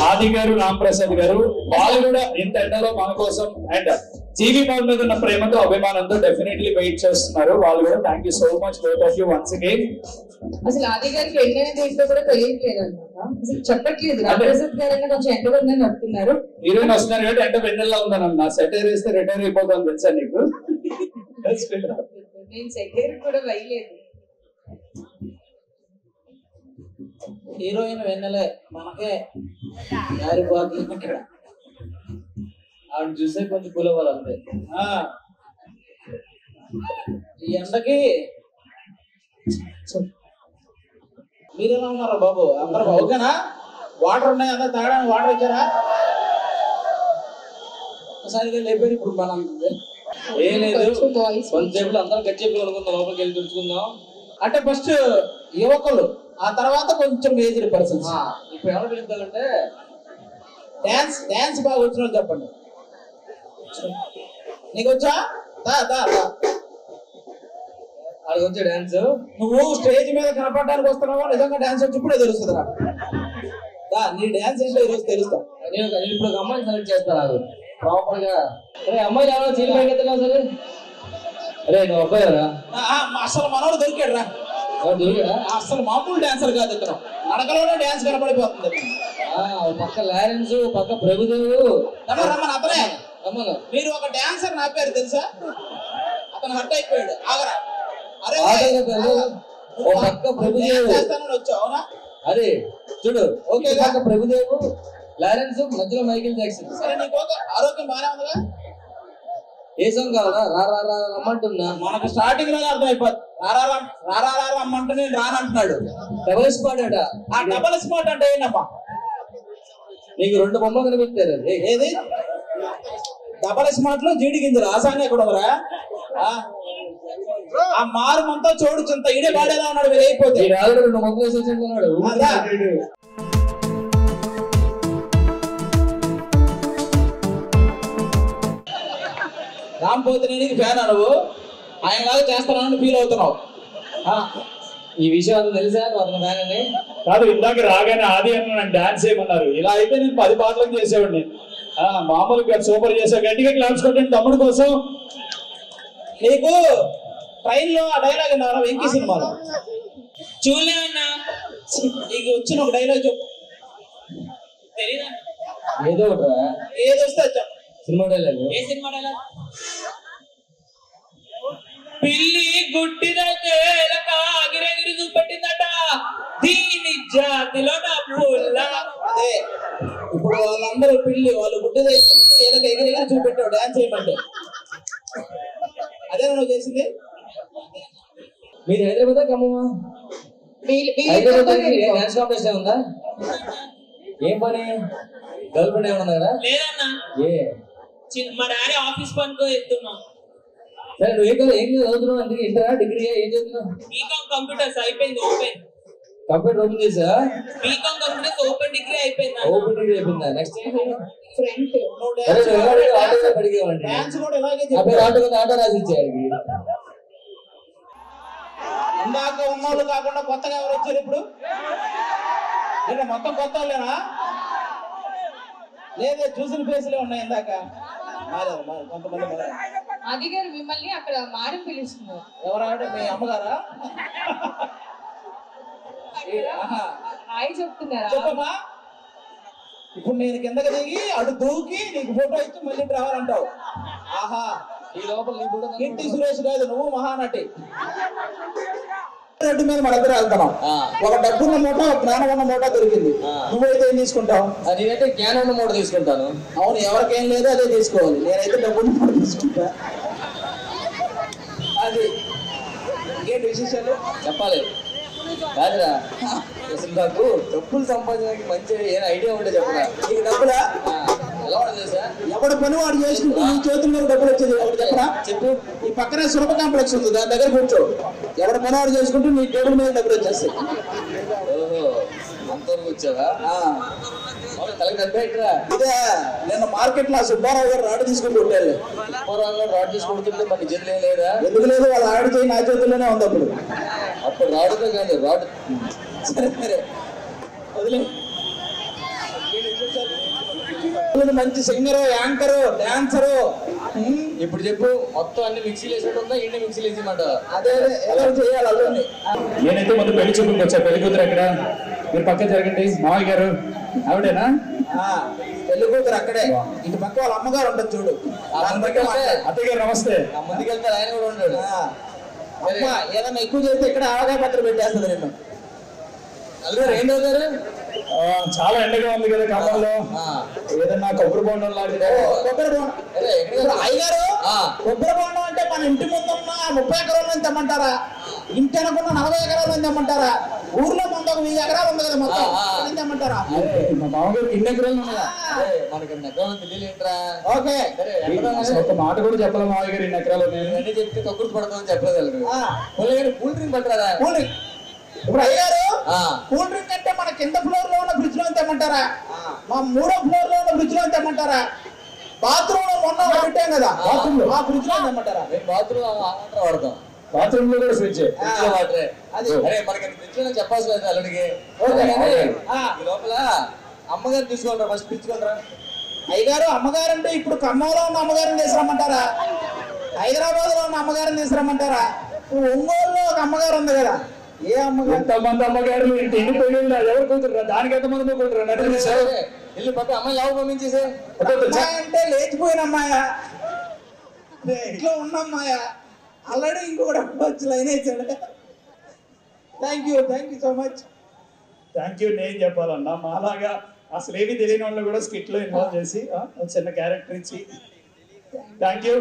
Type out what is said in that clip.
ఆది గారు, రామ్ ప్రసాద్ గారు, వాళ్ళు కూడా ఇంత ఎండలో మన కోసం అండ్ జీవి బాల్ మీద ఉన్న ప్రేమతో అభిమానంతో డెఫినెట్లీ వెయిట్ చేస్తున్నారు. వాళ్ళు కూడా thank you so much both of you once again. అసలు ఆది గారికి ఎండనే ఏంటో కూడా తెలియట్లేదు అనమాట, అసలు చెప్పట్లేదు. రామ్ ప్రసాద్ గారు కొంచెం ఎండ ఉందని చెప్తున్నారు. హీరోయిన్ వస్తున్నారు కాబట్టి ఎండ వెన్నెల్లో ఉందన్న సెటైర్ వేస్తే రిటైర్ అయిపోతాను తెలుసా నీకు? నేను సెటైర్ కూడా వేయలేదు. హీరోయిన్ వెన్నెలే మనకే జారిపోతుంది ఇక్కడ. ఆవిడ చూసే కొంచెం కూలవాలి అంతే. ఈ ఎండకి మీరు ఎలా ఉన్నారా బాబు? అందరూ ఓకేనా? వాటర్ ఉన్నాయి, అందరూ తాగడానికి వాటర్ ఇచ్చారా? ఒకసారిగా లేపారు. ఇప్పుడు మనం ఏం లేదు, కొంతసేపు అందరం గచ్చేపులు అనుకుందాం, లోపలికి వెళ్ళి తుడుచుకుందాం. అంటే ఫస్ట్ యువకులు, ఆ తర్వాత కొంచెం ఏజ్డ్ పర్సన్స్. ఇప్పుడు ఎవరు పిలుస్తారంటే డాన్స్ బాగా వచ్చిన చెప్పండి. నీకు వచ్చా? అది వచ్చే డాన్స్. నువ్వు స్టేజ్ మీద కనపడడానికి వస్తున్నావా నిజంగా డాన్స్ వచ్చి ఇప్పుడే తెలుస్తుందా? నీ డాన్స్ ఏంటో ఈరోజు తెలుస్తా. నేను ఇప్పుడు ఒక అమ్మాయిని సెలెక్ట్ చేస్తాను నాకు ప్రాపర్ గా. అరే అమ్మాయి రావాలి, చీలి పైకి ఎత్తున్నావు సరే. అరే నువ్వు అబ్బాయి రా. అసలు మనోడు దొరికాడు రా. దొరికాడా? అసలు మామూలు డాన్సర్ కాదు ఇతను, నడకలోనే డాన్స్ కనపడిపోతుంది. పక్క లారెన్స్, పక్క ప్రభుదేవు. రమ్మని అతనే. మీరు ఒక డాన్సర్ నా పేరు తెలుసా? అతను హర్ట్ అయిపోయాడు. ఆగరా. అరే పక్క ప్రభుదేవు చేస్తానని వచ్చావు. అవునా? అదే చూడు. ఓకే పక్క ప్రభుదేవు, లారెన్స్, మధ్యలో మైకేల్ జాక్సన్. సరే నీకు ఆరోగ్యం బాగానే ఉందిగా? ఏ సాంగ్ కావాలా? రా రమ్మంటున్నా. మనకు స్టార్టింగ్ లోనే అర్థమైపోతుంది. రారా రమ్మంటే నేను రానంటున్నాడు. డబల్ స్పాట్ అట. ఆ డబల్ స్పాట్ అంటే ఏంటమ్మా? నీకు రెండు బొమ్మలు కనిపిస్తారు. ఏది డబల్ స్మార్ట్ లో జీడి గింజలు ఆ సాంగ్ ఎక్కడ ఉందరా? ఆ మారు మనతో చోడు చింత ఇడే బాడేలా ఉన్నాడు. మీరు అయిపోతే రెండు బొమ్మలు వేసేసుకున్నాడు. రామ్ పోతినేనికి ఫ్యాన్ నువ్వు, ఆయన లాగా చేస్తానని ఫీల్ అవుతున్నావు. ఈ విషయం అంతా తెలుసా అతను ఫ్యాన్ అని? కాదు, ఇందాక రాగానే ఆది అన్న నన్ను డాన్స్ చేయమన్నారు. ఇలా అయితే నేను 10 పాటలకు చేసేవాడిని. మామూలుగా సూపర్ చేసావు, గట్టిగా క్లాప్స్ కొట్టండి తమ్ముడు కోసం. నీకు ట్రైన్ లో ఆ డైలాగ్ విన్నావా? వెంకీ సినిమాలో చూలే అన్నా. నీకు వచ్చిన ఒక డైలాగ్ చెప్పు. తెలీదా? ఏదో ఒకటి ఏదో వస్తే చెప్పు. Cinema dialogue. ఏ సినిమా డైలాగ్? పిల్లి గుడ్డిదైతే గిరగిరి చూపెట్టిందట, దీని జాతిలో నా పుల్ల. అదే ఇప్పుడు వాళ్ళందరూ పిల్లి, వాళ్ళు గుడ్డిదైతే ఎగిరి చూపెట్టావు డాన్స్ చేయమంటే. అదే నువ్వు చేసింది. మీరు హైదరాబాద్ ఖమ్మమా? హైదరాబాద్ డాన్స్ కాంపిటీషన్ ఉందా? ఏం పని? గర్ల్ ఫ్రెండ్ ఏమన్నా కదా? లేదన్నా. మా డాడీ ఆఫీస్ పనికో వెళ్తున్నాం. సరే నువ్వు ఏం చదువుతున్నావు? అందుకే ఇంటరా డిగ్రీయా ఏం చదువుతున్నావు? బీకామ్ కంప్యూటర్స్ అయిపోయింది. ఓపెన్ కంప్యూటర్ ఓపెన్ చేసా? బీకామ్ కంప్యూటర్స్ ఓపెన్ డిగ్రీ అయిపోయింది. ఓపెన్ డిగ్రీ అయిపోయిందా? నెక్స్ట్ ఫ్రెండ్ అడిగేవాడి ఆటో రాసి ఇచ్చాడు. ఇందాక ఉన్నోళ్ళు కాకుండా కొత్తగా ఎవరు వచ్చారు ఇప్పుడు? లేదా మొత్తం కొత్త వాళ్ళేనా? లేదా చూసిన ఫేస్లే ఉన్నాయి ఇందాక? కొంతమంది. ఆది గారు మిమ్మల్ని అక్కడ మారి పిలుస్తున్నారు. ఎవరంటే మీ అమ్మగారా? హాయ్ చెప్తున్నారా? చెప్పమ్మా. ఇప్పుడు నేను కిందకి దిగి అటు దూకి నీకు ఫోటో ఇచ్చి మళ్ళీ రావాలంటావు. ఆహా, ఈ లోపల నీ కూడా కీర్తి సురేష్ కాదు, నువ్వు మహానటి. రెడ్డి మీద మన దగ్గర వెళ్తున్నాం. ఒక డబ్బున్న మూట, జ్ఞానం ఉన్న మూట దొరికింది. నువ్వైతే ఏం తీసుకుంటావు? నేనైతే జ్ఞానం ఉన్న మూట తీసుకుంటాను. అవును, ఎవరికేం లేదు అదే తీసుకోవాలి. నేనైతే డబ్బున్న మూట తీసుకుంటా. అది ఇంకేంటి విశేషాలు చెప్పాలి కాదురా. అసలు నాకు డబ్బులు సంపాదించడానికి మంచి ఐడియా ఉంటే చెప్పరా? నీకు డబ్బులా? ఎలా ఉంటుంది సార్? ఎవడు పని వాడు చేసుకుంటూ నీ చేతుల మీద డబ్బులు వచ్చేది ఎవరు చెప్పరా? చెప్పు. ఈ పక్కనే సులభ కాంప్లెక్స్ ఉంది, దాని దగ్గర కూర్చో. ఎవడు పని వాడు చేసుకుంటూ నీ టేబుల్ మీద డబ్బులు వచ్చేస్తాయి. ఓహో, అంతవరకు వచ్చావా? ఇదే నిన్న మార్కెట్ లో సుబ్బారావు గారు రాడు తీసుకుంటూ ఉంటారు. సుబ్బారావు గారు రాడు తీసుకుంటుంటే మనకి చేతులు లేదా? ఎందుకు లేదు, వాళ్ళు ఆడు చేయి నా చేతుల్లోనే ఉంది. అప్పుడు రాడుతో కాదు, రాడు. సరే సరే వదిలే. మంచి సింగరు, యాంకరు, డాన్సరు. ఇప్పుడు చెప్పు, మొత్తం అన్ని మిక్సీలు వేసినట్టు ఉందా? ఇండి మిక్సీలు వేసిమాట అదే ఎలా చేయాలి అల్లుడిని. నేనైతే ముందు పెళ్లి చూపుకి వచ్చా. పెళ్లి కూతురు ఎక్కడ? మీరు పక్క జరగండి. మామయ్య గారు ఆవిడేనా? పెళ్లి కూతురు అక్కడే. ఇటు పక్క వాళ్ళ అమ్మగారు ఉంటుంది చూడు. అత్తయ్య గారు నమస్తే. ముందుకెళ్తే ఆయన కూడా ఉంటాడు. అమ్మ ఏదన్నా ఎక్కువ చేస్తే ఇక్కడ ఆవకాయ పత్రం పెట్టేస్తుంది నిన్ను. అల్లుగారు ఏం చదువుతారు? చాలా ఎండగా ఉంది కదా ఖమ్మంలో. ఏదన్నా కొబ్బరి బొండం లాంటిదే. కొబ్బరి బోండం. ఇప్పుడు అయ్యగారు కొబ్బరి బోండం అంటే మన ఇంటి ముందున్న 30 ఎకరాల నుంచి తెమ్మంటారా? ఇంటి అనుకున్న 40 ఎకరాల నుంచి తెమ్మంటారా? ఊర్లో ముందు ఒక 1000 ఎకరాలు ఉంది కదా మొత్తం, అక్కడి నుంచి తెమ్మంటారా? మా మామగారు ఇన్ని ఎకరాలు ఉన్నాయా? మనకి ఎకరాలు తెలియలేంట్రా. ఓకే, ఒక మాట కూడా చెప్పాలి మామయ్య గారు ఇన్ని ఎకరాలు ఉన్నాయి. అన్ని చెప్తే కక్కుర్తి పడతామని చెప్పలేదు అల్లుడు. కూల్ డ్రింక్ పట్టరా? Cool drink. ఇప్పుడు అయ్యారు కూల్ డ్రింక్ అంటే మన కింద ఫ్లోర్ లో ఉన్న ఫ్రిడ్జ్ లో తెమ్మంటారా? మా 3వ ఫ్లోర్ లో ఉన్న ఫ్రిడ్జ్ లో తెమ్మంటారా? బాత్రూమ్ లో మొన్న పెట్టాం కదా, బాత్రూమ్ లో ఆ ఫ్రిడ్జ్ లో తెమ్మంటారా? బాత్రూమ్ వాటర్ వాడతాం. బాత్రూమ్ లో కూడా ఫ్రిడ్జ్. వాటరే. అది అరే మనకి ఫ్రిడ్జ్ చెప్పాల్సి లేదు అల్లుడికి. ఈ లోపల అమ్మగారు తీసుకుంటారా? ఫస్ట్ పిలుచుకుంటారా? అయ్యగారు అమ్మగారు అంటే ఇప్పుడు ఖమ్మంలో ఉన్న అమ్మగారిని తీసుకురమ్మంటారా? హైదరాబాద్ లో ఉన్న అమ్మగారిని తీసుకురమ్మంటారా? ఇప్పుడు ఒంగోలులో ఒక అమ్మగారు ఉంది కదా, ఏ అమ్మగారు? ఎంతమంది అమ్మగారు ఇంటి పెళ్ళి ఎవరు కూతురు? దానికి ఎంతమంది కూతురు? ఇల్లు పక్క అమ్మాయి లావు పంపించేసే. అమ్మాయి అంటే లేచిపోయిన అమ్మాయా, ఇంట్లో ఉన్న అమ్మాయా? ఆల్రెడీ ఇంకొకటి వచ్చి లైన్ వేసాడు. Thank you so much. Thank you. నేను చెప్పాలన్నా మాలాగా అసలు ఏమీ తెలియని వాళ్ళు కూడా స్కిట్ లో ఇన్వాల్వ్ చేసి చిన్న క్యారెక్టర్ ఇచ్చి థ్యాంక్ యూ.